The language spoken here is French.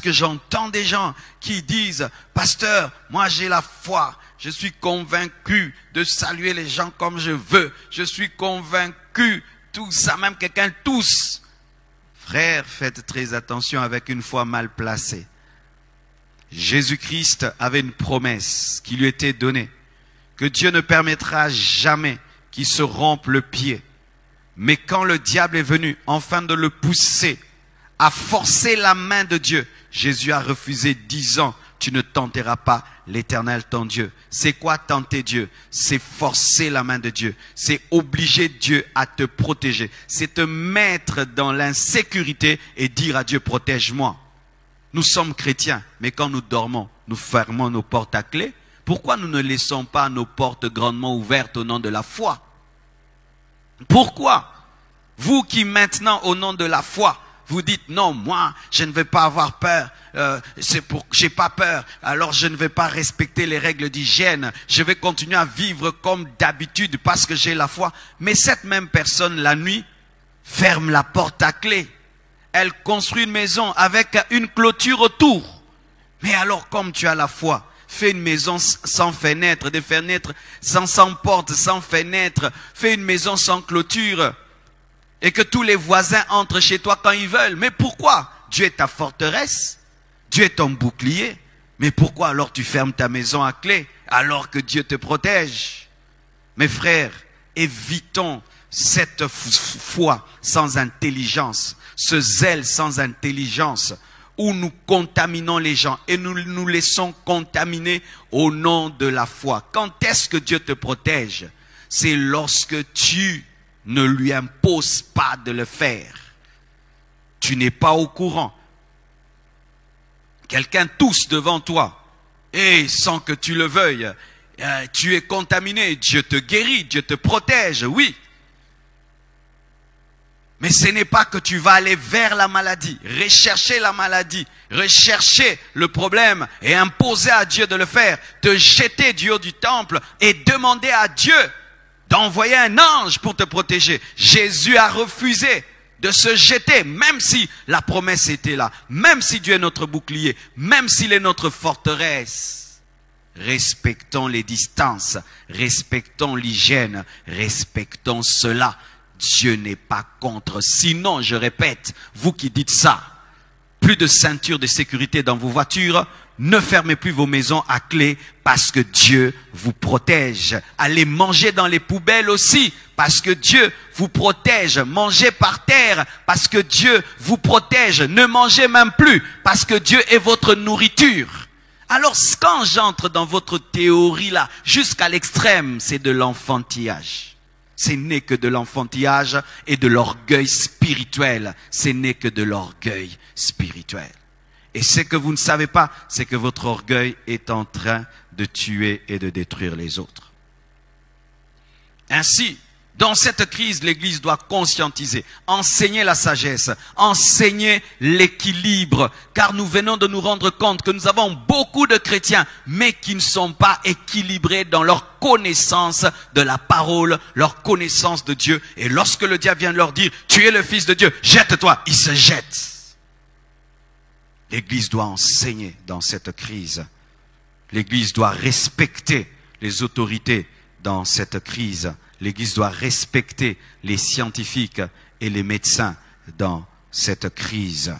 que j'entends des gens qui disent, pasteur, moi j'ai la foi, je suis convaincu de saluer les gens comme je veux, je suis convaincu, tout ça, même quelqu'un tousse. Frère, faites très attention avec une foi mal placée. Jésus-Christ avait une promesse qui lui était donnée, que Dieu ne permettra jamais qu'il se rompe le pied. Mais quand le diable est venu, afin de le pousser à forcer la main de Dieu, Jésus a refusé, disant, tu ne tenteras pas l'Éternel ton Dieu. C'est quoi tenter Dieu? C'est forcer la main de Dieu. C'est obliger Dieu à te protéger. C'est te mettre dans l'insécurité et dire à Dieu, protège-moi. Nous sommes chrétiens, mais quand nous dormons, nous fermons nos portes à clé. Pourquoi nous ne laissons pas nos portes grandement ouvertes au nom de la foi? Pourquoi? Vous qui maintenant, au nom de la foi, vous dites, non, moi, je ne vais pas avoir peur, j'ai pas peur, alors je ne vais pas respecter les règles d'hygiène, je vais continuer à vivre comme d'habitude parce que j'ai la foi. Mais cette même personne, la nuit, ferme la porte à clé. Elle construit une maison avec une clôture autour. Mais alors, comme tu as la foi, fais une maison sans fenêtre, des fenêtres sans porte, sans fenêtre, fais une maison sans clôture. Et que tous les voisins entrent chez toi quand ils veulent. Mais pourquoi? Dieu est ta forteresse. Dieu est ton bouclier. Mais pourquoi alors tu fermes ta maison à clé alors que Dieu te protège? Mes frères, évitons cette foi sans intelligence, ce zèle sans intelligence, où nous contaminons les gens et nous nous laissons contaminer au nom de la foi. Quand est-ce que Dieu te protège? C'est lorsque tu ne lui impose pas de le faire. Tu n'es pas au courant. Quelqu'un tousse devant toi et sans que tu le veuilles, tu es contaminé. Dieu te guérit, Dieu te protège, oui. Mais ce n'est pas que tu vas aller vers la maladie, rechercher la maladie, rechercher le problème et imposer à Dieu de le faire, te jeter du haut du temple et demander à Dieu d'envoyer un ange pour te protéger. Jésus a refusé de se jeter, même si la promesse était là, même si Dieu est notre bouclier, même s'il est notre forteresse. Respectons les distances, respectons l'hygiène, respectons cela. Dieu n'est pas contre. Sinon, je répète, vous qui dites ça, plus de ceinture de sécurité dans vos voitures, ne fermez plus vos maisons à clé parce que Dieu vous protège. Allez manger dans les poubelles aussi parce que Dieu vous protège. Mangez par terre parce que Dieu vous protège. Ne mangez même plus parce que Dieu est votre nourriture. Alors quand j'entre dans votre théorie là, jusqu'à l'extrême, c'est de l'enfantillage. Ce n'est que de l'enfantillage et de l'orgueil spirituel. Ce n'est que de l'orgueil spirituel. Et ce que vous ne savez pas, c'est que votre orgueil est en train de tuer et de détruire les autres. Ainsi, dans cette crise, l'Église doit conscientiser, enseigner la sagesse, enseigner l'équilibre, car nous venons de nous rendre compte que nous avons beaucoup de chrétiens, mais qui ne sont pas équilibrés dans leur connaissance de la parole, leur connaissance de Dieu. Et lorsque le diable vient leur dire, tu es le Fils de Dieu, jette-toi, ils se jettent. L'Église doit enseigner dans cette crise. L'Église doit respecter les autorités dans cette crise. L'Église doit respecter les scientifiques et les médecins dans cette crise.